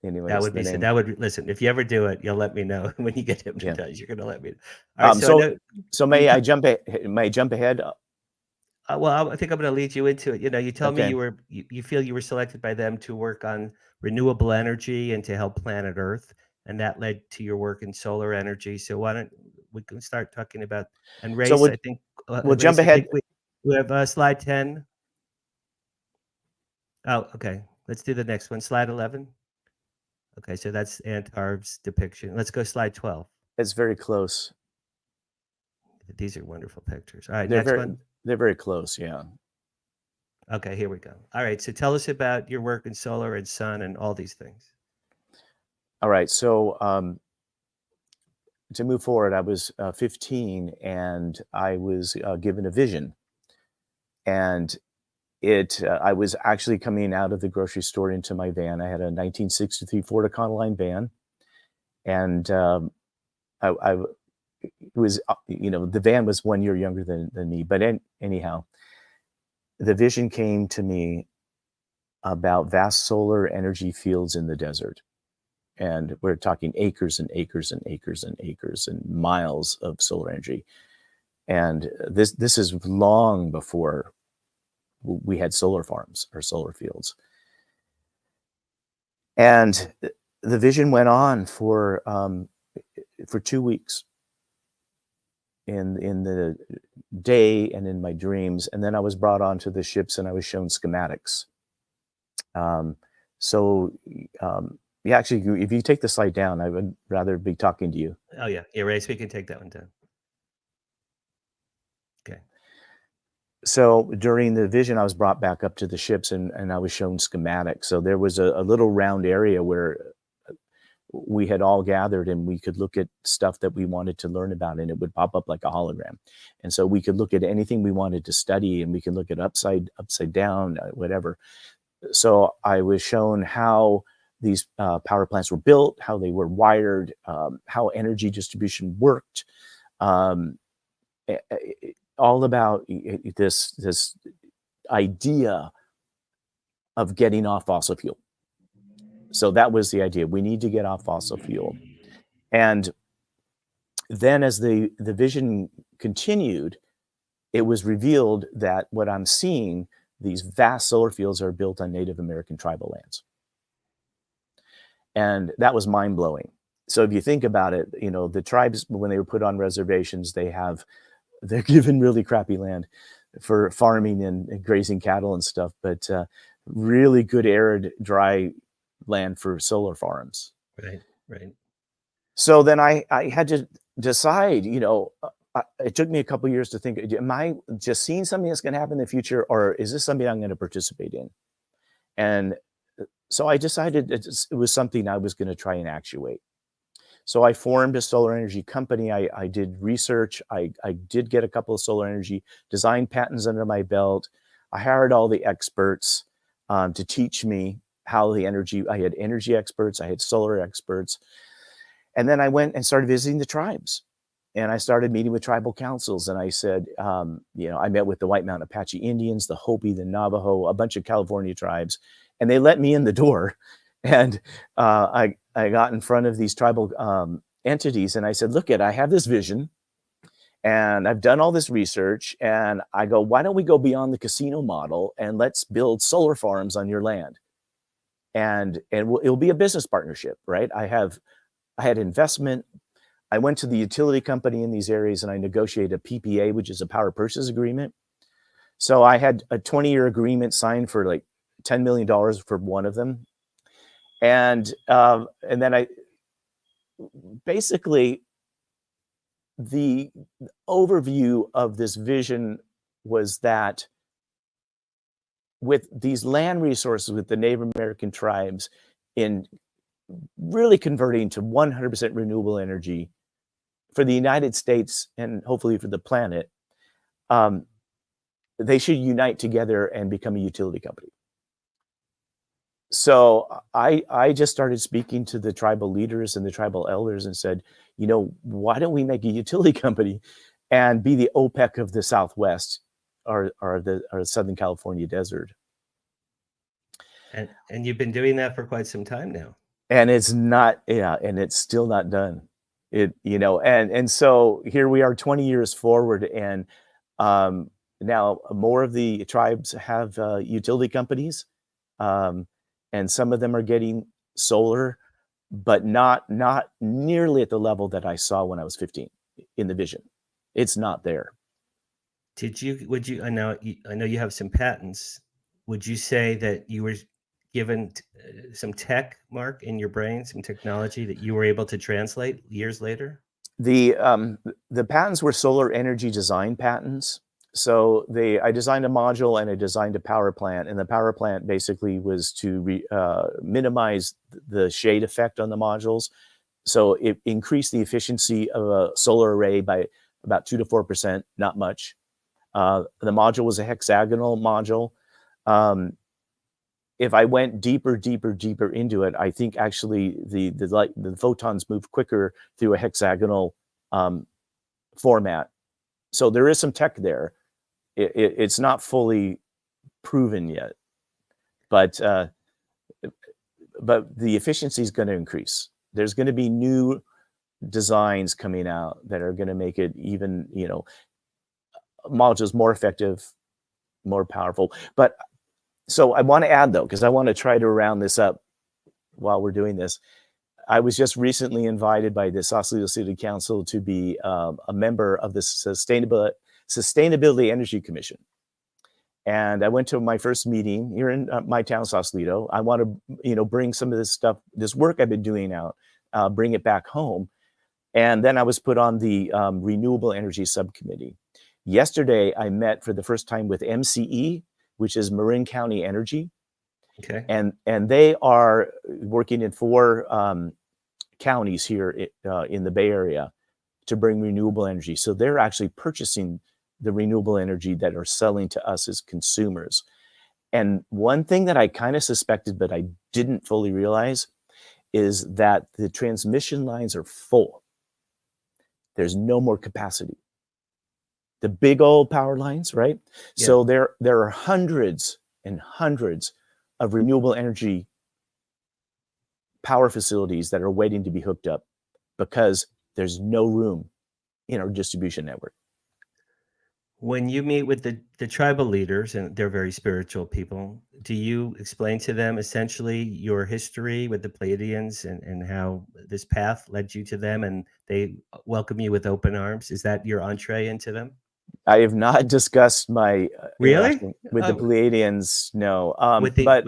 Anyways, that would be name. That would listen. If you ever do it, you'll let me know. When you get hypnotized, Yeah. you're gonna let me know. All right, so may I jump? May I jump ahead? Well, I think I'm going to lead you into it. You know, you tell me Okay. you feel you were selected by them to work on renewable energy and to help planet Earth, and that led to your work in solar energy. So why don't we can start talking about and race? So I think we'll jump ahead. We have slide 10. Oh, okay. Let's do the next one. Slide 11. Okay, so that's Antar's depiction. Let's go slide 12. It's very close. These are wonderful pictures. All right, They're next one. They're very close, yeah. Okay, here we go. All right, so tell us about your work in solar and sun and all these things. All right, so to move forward, I was 15 and I was given a vision. And I was actually coming out of the grocery store into my van. I had a 1963 Ford Econoline van. And I was, you know, the van was 1 year younger than me. But anyhow, the vision came to me about vast solar energy fields in the desert. And we're talking acres and acres and acres and acres and miles of solar energy. And this is long before we had solar farms or solar fields. And the vision went on for 2 weeks in the day and in my dreams. And then I was brought onto the ships and I was shown schematics. Yeah, actually, if you take the slide down, I would rather be talking to you. Oh, yeah. Erase. We can take that one down. Okay. So during the vision, I was brought back up to the ships and I was shown schematics. So there was a little round area where we had all gathered and we could look at stuff that we wanted to learn about, and it would pop up like a hologram. And so we could look at anything we wanted to study, and we could look at upside down, whatever. So I was shown how these power plants were built, how they were wired, how energy distribution worked, all about this idea of getting off fossil fuel. So that was the idea. We need to get off fossil fuel. And then as the vision continued, it was revealed that what I'm seeing, these vast solar fields are built on Native American tribal lands. And that was mind-blowing. So if you think about it, you know, the tribes, when they were put on reservations, they're given really crappy land for farming and grazing cattle and stuff, but really good arid, dry land for solar farms. Right. So then I had to decide, you know, it took me a couple of years to think, am I just seeing something that's going to happen in the future, or is this something I'm going to participate in? And so I decided it was something I was going to try and actuate. So I formed a solar energy company. I did research. I did get a couple of solar energy design patents under my belt. I hired all the experts to teach me how the energy, I had energy experts, I had solar experts. And then I went and started visiting the tribes. And I started meeting with tribal councils. And I said, you know, I met with the White Mountain Apache Indians, the Hopi, the Navajo, a bunch of California tribes. And they let me in the door. And I got in front of these tribal entities and I said, look, I have this vision and I've done all this research. And I go, why don't we go beyond the casino model and let's build solar farms on your land? And it'll be a business partnership, right? I had investment. I went to the utility company in these areas and I negotiated a PPA, which is a power purchase agreement. So I had a 20-year agreement signed for like $10 million for one of them. And then I basically, the overview of this vision was that with these land resources, with the Native American tribes, in really converting to 100% renewable energy for the United States and hopefully for the planet, they should unite together and become a utility company. So I just started speaking to the tribal leaders and the tribal elders and said, why don't we make a utility company and be the OPEC of the Southwest or the Southern California desert? And you've been doing that for quite some time now. And it's not, and it's still not done. And so here we are 20 years forward, and now more of the tribes have utility companies, and some of them are getting solar, but not nearly at the level that I saw when I was 15 in the vision. It's not there. I know you have some patents. Would you say that you were given some tech, Mark, in your brain, some technology that you were able to translate years later? The patents were solar energy design patents. So I designed a module and I designed a power plant, and the power plant basically was to minimize the shade effect on the modules. So it increased the efficiency of a solar array by about 2 to 4%, not much. The module was a hexagonal module. If I went deeper into it, I think actually the photons move quicker through a hexagonal format. So there is some tech there. It's not fully proven yet, but the efficiency is going to increase. There's going to be new designs coming out that are going to make it even, modules more effective, more powerful. But so I want to add, though, because I want to try to round this up while we're doing this. I was just recently invited by the Sausalito City Council to be a member of the Sustainability Energy Commission. And I went to my first meeting here in my town, Sausalito. I want to, bring some of this stuff, this work I've been doing out, bring it back home. And then I was put on the Renewable Energy Subcommittee. Yesterday, I met for the first time with MCE, which is Marin County Energy. Okay. And they are working in 4 counties here in the Bay Area to bring renewable energy. So they're actually purchasing the renewable energy that are selling to us as consumers. And one thing that I kind of suspected, but I didn't fully realize, is that the transmission lines are full. There's no more capacity. The big old power lines, right? Yeah. So there are hundreds and hundreds of renewable energy power facilities that are waiting to be hooked up because there's no room in our distribution network. When you meet with the tribal leaders, and they're very spiritual people, do you explain to them essentially your history with the Pleiadians and how this path led you to them, and they welcome you with open arms? Is that your entree into them? I have not discussed my really with the Pleiadians. No, I thought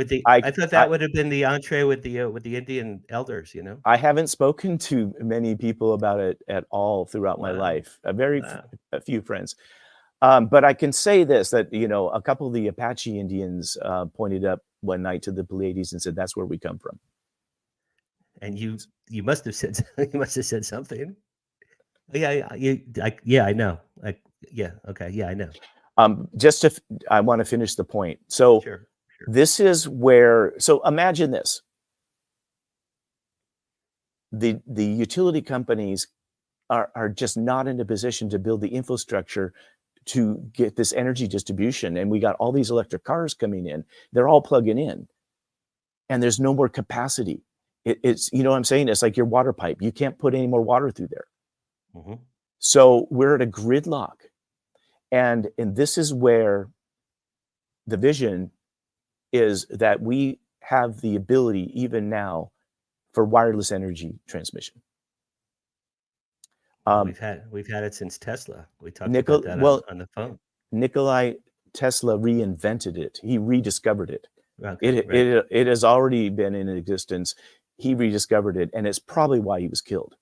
that would have been the entree with the Indian elders. I haven't spoken to many people about it at all throughout my life. A few friends. But I can say this, that, a couple of the Apache Indians pointed up one night to the Pleiades and said, "That's where we come from." And you must have said something. Yeah, I know. Okay, I know. I want to finish the point. So sure. This is where. So imagine this: the utility companies are just not in a position to build the infrastructure to get this energy distribution. And we got all these electric cars coming in. They're all plugging in. And there's no more capacity. It's, what I'm saying? It's like your water pipe. You can't put any more water through there. Mm-hmm. So we're at a gridlock. And this is where the vision is, that we have the ability, even now, for wireless energy transmission. We've had it since Tesla. We talked about that on the phone. Nikola Tesla reinvented it. He rediscovered it. Okay, right. It has already been in existence. He rediscovered it, and it's probably why he was killed.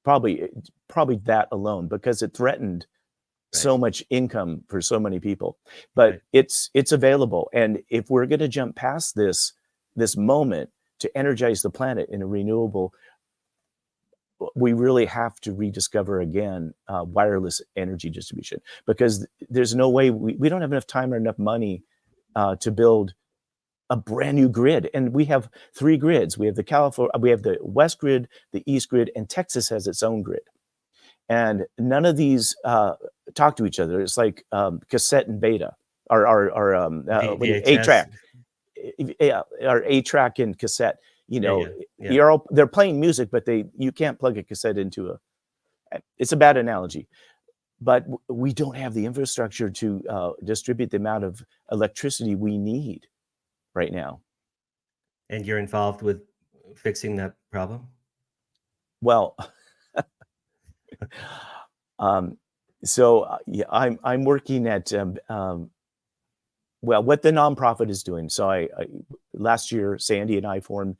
Probably that alone, because it threatened so much income for so many people. But it's available, and if we're going to jump past this moment to energize the planet in a renewable, we really have to rediscover again wireless energy distribution, because there's no way we don't have enough time or enough money to build a brand new grid. And we have 3 grids. We have the West grid, the East grid, and Texas has its own grid. And none of these talk to each other. It's like cassette and beta, or 8-track, or 8-track and cassette. They're playing music, but you can't plug a cassette into it's a bad analogy, but we don't have the infrastructure to distribute the amount of electricity we need right now. And you're involved with fixing that problem? Well, I'm working at what the nonprofit is doing. So I last year, Sandy and I formed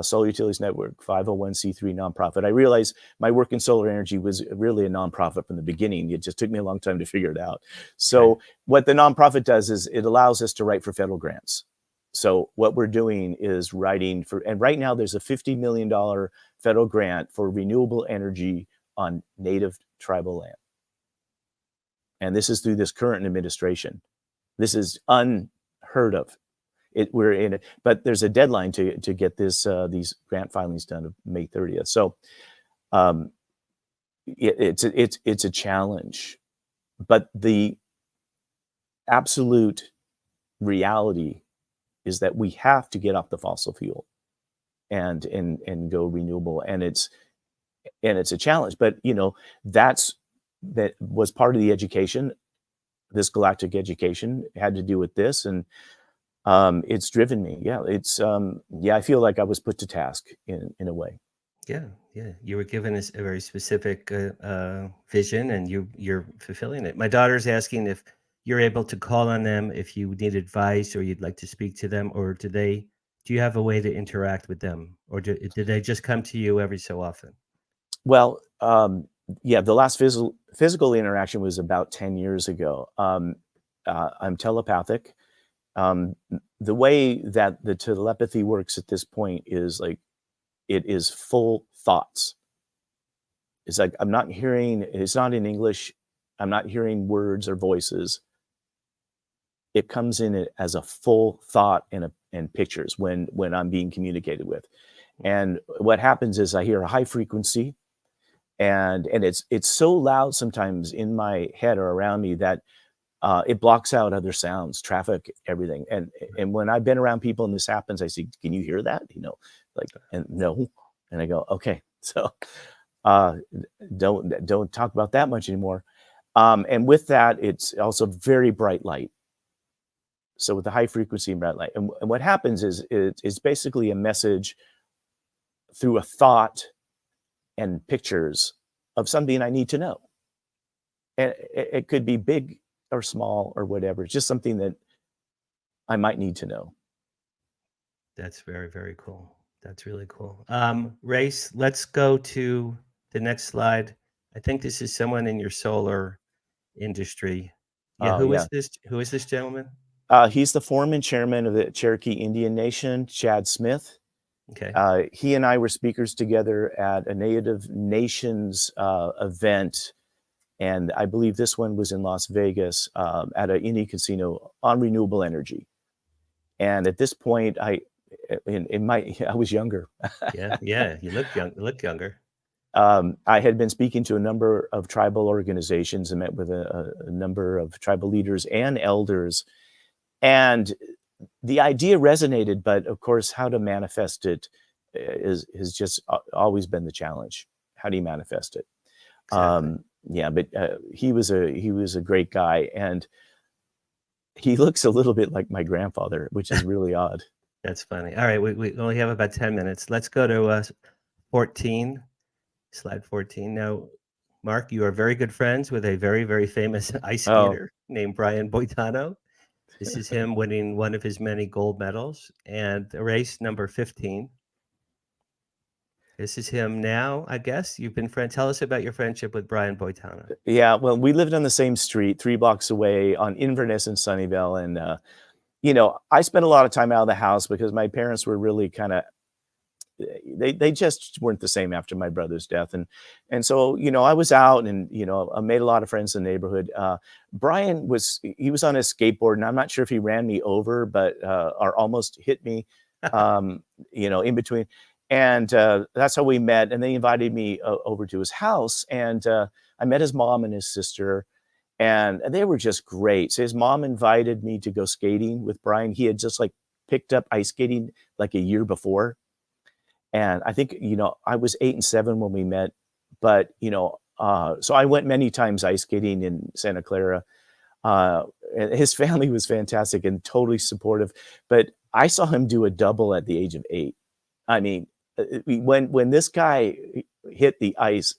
Solar Utilities Network, 501c3 nonprofit. I realized my work in solar energy was really a nonprofit from the beginning. It just took me a long time to figure it out. So what the nonprofit does is it allows us to write for federal grants. So what we're doing is writing for, and right now there's a $50 million federal grant for renewable energy on native tribal land. And this is through this current administration. This is unheard of. We're in it, but there's a deadline to get these grant filings done of May 30th. So it's a challenge, but the absolute reality is that we have to get off the fossil fuel and go renewable, and it's a challenge. But that was part of the education. This galactic education had to do with this, and it's driven me. I feel like I was put to task in a way. Yeah. You were given a very specific vision, and you're fulfilling it. My daughter's asking if you're able to call on them if you need advice or you'd like to speak to them, or do you have a way to interact with them, or do they just come to you every so often? Well, the last physical interaction was about 10 years ago. I'm telepathic. The way that the telepathy works at this point is like, it is full thoughts. It's like, it's not in English. I'm not hearing words or voices. It comes in as a full thought and pictures when I'm being communicated with. And what happens is I hear a high frequency, and it's so loud sometimes in my head or around me that it blocks out other sounds, traffic, everything. And when I've been around people and this happens, I say, "Can you hear that?" And no. And I go, "Okay, so don't talk about that much anymore." And with that, it's also very bright light. So with the high frequency and bright light, and what happens is it's basically a message through a thought and pictures of something I need to know. And it could be big or small or whatever. It's just something that I might need to know. That's very, very cool. That's really cool. Race, let's go to the next slide. I think this is someone in your solar industry. Who is this? Who is this gentleman? He's the foreman chairman of the Cherokee Indian Nation, Chad Smith. Okay. He and I were speakers together at a Native Nations event, and I believe this one was in Las Vegas at an Indian casino on renewable energy. And at this point, I was younger. Yeah. You look younger. I had been speaking to a number of tribal organizations and met with a number of tribal leaders and elders, and the idea resonated, but of course, how to manifest it has just always been the challenge. How do you manifest it? Exactly. He was a great guy, and he looks a little bit like my grandfather, which is really odd. That's funny. All right, we only have about 10 minutes. Let's go to 14, slide 14. Now, Mark, you are very good friends with a very, very famous ice skater named Brian Boitano. This is him winning one of his many gold medals, and the race number 15. This is him now, I guess. You've been friend. Tell us about your friendship with Brian Boitano. Yeah, well, we lived on the same street, 3 blocks away on Inverness and Sunnyvale, and you know, I spent a lot of time out of the house because my parents were really kind of they just weren't the same after my brother's death, and so you know I was out and you know I made a lot of friends in the neighborhood. Brian was on his skateboard, and I'm not sure if he ran me over, but or almost hit me, you know, in between, and that's how we met. And they invited me over to his house, and I met his mom and his sister. And they were just great. So his mom invited me to go skating with Brian. He had just like picked up ice skating like a year before. And I think, you know, I was 8 and 7 when we met, but, you know, so I went many times ice skating in Santa Clara. And his family was fantastic and totally supportive, but I saw him do a double at the age of 8. I mean, when this guy hit the ice,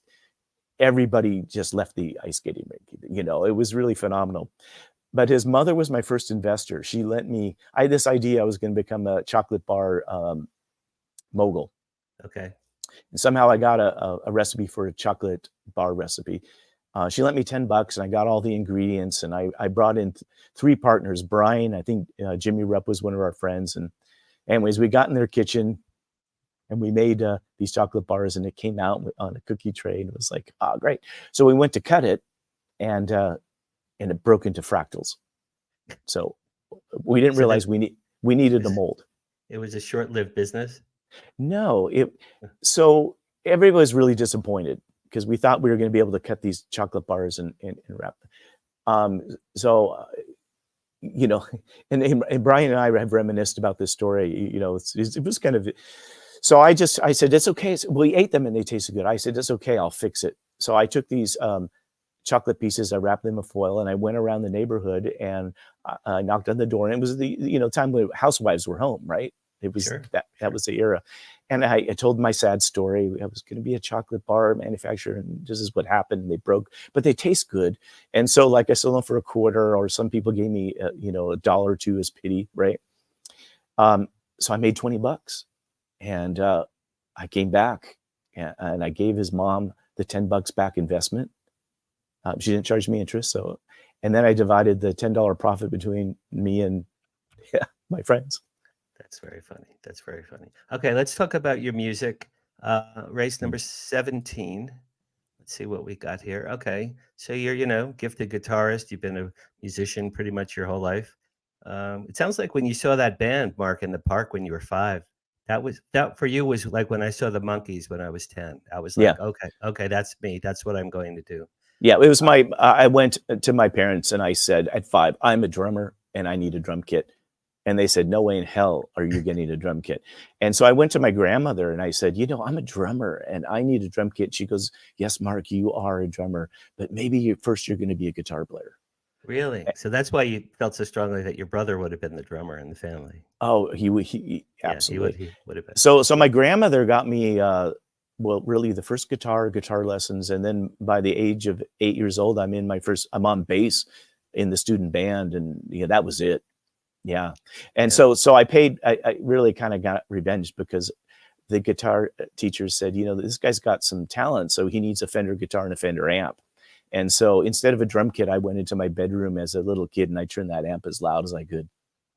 everybody just left the ice skating rink. You know, it was really phenomenal. But his mother was my first investor. She lent me, I had this idea I was going to become a chocolate bar mogul. Okay. And somehow I got a recipe for a chocolate bar recipe. She lent me $10 and I got all the ingredients, and I brought in 3 partners. Brian, I think Jimmy Rupp was one of our friends. And anyways, we got in their kitchen and we made these chocolate bars, and it came out on a cookie tray, and it was like, oh, great. So we went to cut it, and it broke into fractals. So we didn't realize we needed a mold. It was a short-lived business? No. So everybody was really disappointed because we thought we were going to be able to cut these chocolate bars and wrap them. So, you know, and Brian and I have reminisced about this story. You know, it was kind of... So I said, it's okay. We ate them and they tasted good. I said, it's okay. I'll fix it. So I took these chocolate pieces, I wrapped them in foil, and I went around the neighborhood and I knocked on the door. And it was the, you know, time when housewives were home, right? It was that was the era. And I told my sad story. I was going to be a chocolate bar manufacturer, and this is what happened. They broke, but they taste good. And so like I sold them for a quarter, or some people gave me, you know, $1 or $2 as pity, right? So I made $20. And I came back and I gave his mom the $10 back investment. She didn't charge me interest. So, and then I divided the $10 profit between me and my friends. That's very funny. That's very funny. Okay, let's talk about your music. Race number 17. Let's see what we got here. Okay, so you're, you know, gifted guitarist. You've been a musician pretty much your whole life. It sounds like when you saw that band, Mark, in the park when you were 5, that for you was like when I saw the Monkees when I was 10. I was like, okay, that's me. That's what I'm going to do. Yeah, it was I went to my parents and I said at 5, I'm a drummer and I need a drum kit. And they said, no way in hell are you getting a drum kit. And so I went to my grandmother and I said, you know, I'm a drummer and I need a drum kit. She goes, yes, Mark, you are a drummer, but maybe you're going to be a guitar player. Really? So that's why you felt so strongly that your brother would have been the drummer in the family. Oh, he absolutely. He would have been. So my grandmother got me, well, really the first guitar lessons. And then by the age of 8 years old, I'm on bass in the student band. And yeah, that was it. Yeah. And so I really kind of got revenge because the guitar teacher said, you know, this guy's got some talent. So he needs a Fender guitar and a Fender amp. And so instead of a drum kit, I went into my bedroom as a little kid and I turned that amp as loud as I could.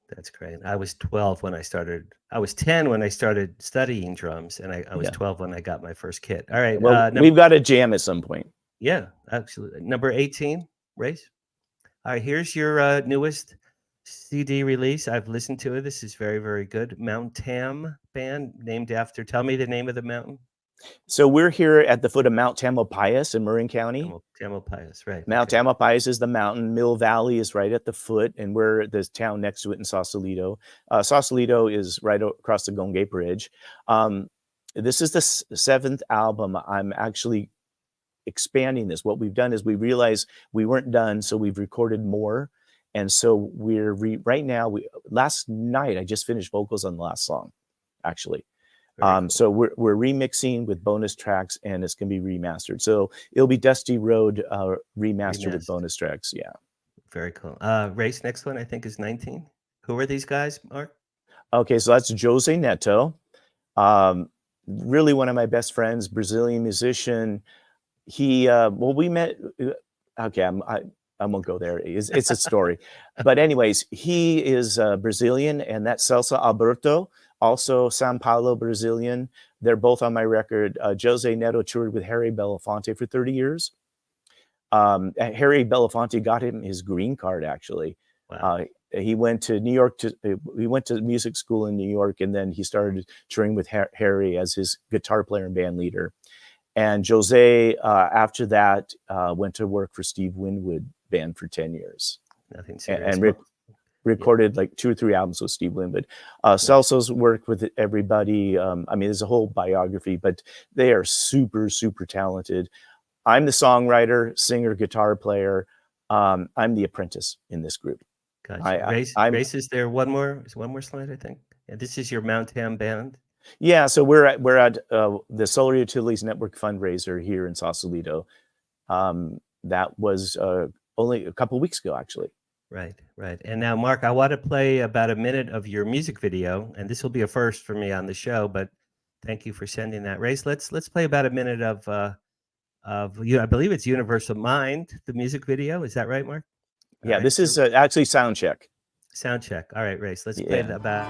That's great. I was 12 when I started. I was 10 when I started studying drums, and I was 12 when I got my first kit. All right. Well, we've got to jam at some point. Yeah, absolutely. Number 18, Race. All right. Here's your newest CD release. I've listened to it. This is very, very good. Mount Tam band, named after. Tell me the name of the mountain. So we're here at the foot of Mount Tamalpais in Marin County. Tamalpais, right. Mount Tamalpais is the mountain. Mill Valley is right at the foot, and we're the town next to it in Sausalito. Sausalito is right across the Golden Gate Bridge. This is the 7th album. I'm actually expanding this. What we've done is we realized we weren't done, so we've recorded more. And so we're right now, last night, I just finished vocals on the last song, actually. Cool. So we're remixing with bonus tracks, and it's going to be remastered. So it'll be Dusty Road remastered with bonus tracks. Yeah. Very cool. Race, next one I think is 19. Who are these guys, Mark? Okay, so that's Jose Neto. Really one of my best friends, Brazilian musician. He we met. Okay, I won't go there. It's a story, but anyways, he is Brazilian, and that's Celso Alberto, also São Paulo Brazilian. They're both on my record. Jose Neto toured with Harry Belafonte for 30 years. Harry Belafonte got him his green card, actually. Wow. He went to New York he went to music school in New York, and then he started touring with Harry as his guitar player and band leader. And Jose, after that, went to work for Steve Winwood band for 10 years. Nothing serious. And recorded like 2 or 3 albums with Steve Winwood. Celso's worked with everybody. I mean, there's a whole biography, but they are super, super talented. I'm the songwriter, singer, guitar player. I'm the apprentice in this group. Gotcha. Race is there one more slide, I think. Yeah, this is your Mountown band. Yeah, so we're at the Solar Utilities Network fundraiser here in Sausalito. That was only a couple of weeks ago, actually. Right. And now, Mark, I want to play about a minute of your music video, and this will be a first for me on the show. But thank you for sending that, Race. Let's play about a minute of you. I believe it's Universal Mind, the music video. Is that right, Mark? Yeah, this is actually sound check. Sound check. All right, Race. Let's play that back.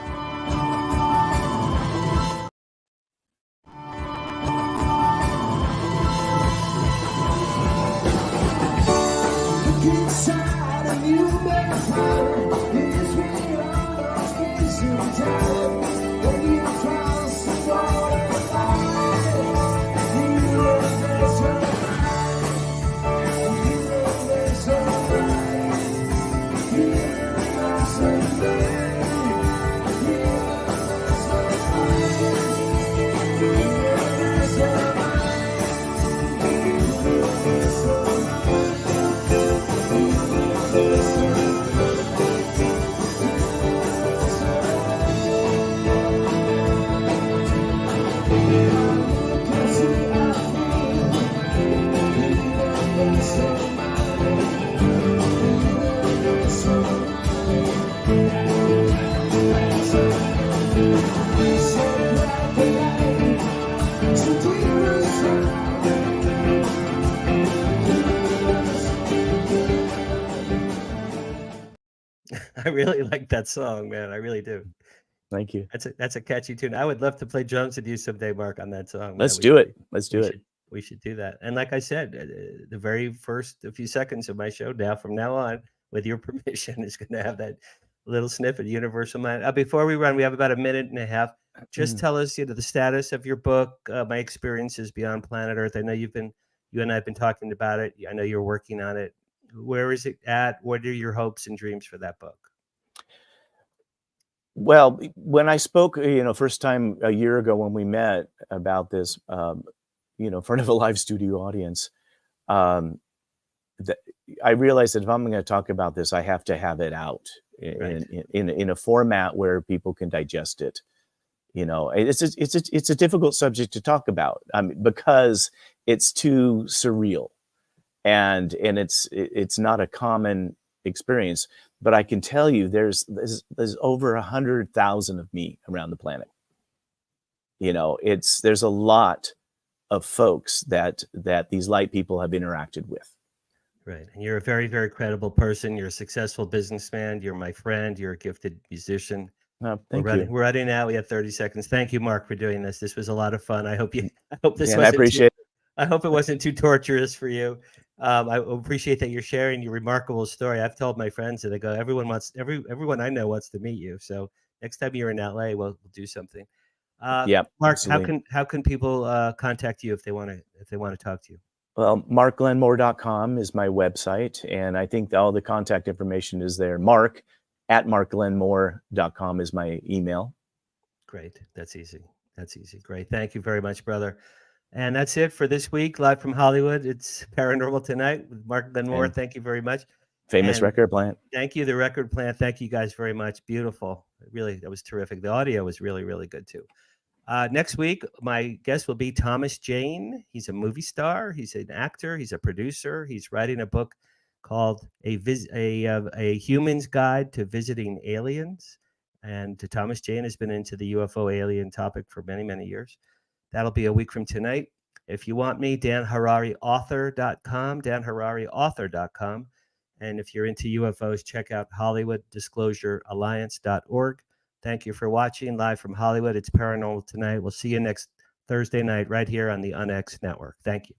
I really like that song, man. I really do. Thank you. That's a catchy tune. I would love to play drums with you someday, Mark, on that song. Let's do it. We should do that. And like I said, the very first few seconds of my show now, from now on, with your permission, is going to have that little snippet, Universal Mind. Before we run, we have about a minute and a half. Just tell us, the status of your book, My Experiences Beyond Planet Earth. I know you and I have been talking about it. I know you're working on it. Where is it at? What are your hopes and dreams for that book? Well, when I spoke, first time a year ago when we met about this, in front of a live studio audience, I realized that if I'm going to talk about this, I have to have it out in a format where people can digest it. It's a difficult subject to talk about because it's too surreal, and it's not a common experience. But I can tell you, there's over 100,000 of me around the planet. There's a lot of folks that these light people have interacted with. Right, and you're a very, very credible person. You're a successful businessman. You're my friend. You're a gifted musician. Thank you. We're running out. We have 30 seconds. Thank you, Mark, for doing this. This was a lot of fun. I hope this wasn't I appreciate it. I hope it wasn't too torturous for you. I appreciate that you're sharing your remarkable story. I've told my friends that I go, everyone I know wants to meet you. So next time you're in LA, we'll do something. Mark, absolutely. How can people contact you if they want to talk to you? Well, markglenmore.com is my website, and I think all the contact information is there. mark@markglenmore.com is my email. Great. That's easy. Great. Thank you very much, brother. And that's it for this week, live from Hollywood. It's Paranormal Tonight with Mark Glen Moore. Thank you very much. Famous record plant. Thank you, the record plant. Thank you guys very much. Beautiful. Really, that was terrific. The audio was really, really good too. Next week, my guest will be Thomas Jane. He's a movie star. He's an actor. He's a producer. He's writing a book called A Human's Guide to Visiting Aliens. And Thomas Jane has been into the UFO alien topic for many, many years. That'll be a week from tonight. If you want me, danhararyauthor.com, danhararyauthor.com. And if you're into UFOs, check out HollywoodDisclosureAlliance.org. Thank you for watching live from Hollywood. It's Paranormal Tonight. We'll see you next Thursday night right here on the UNX Network. Thank you.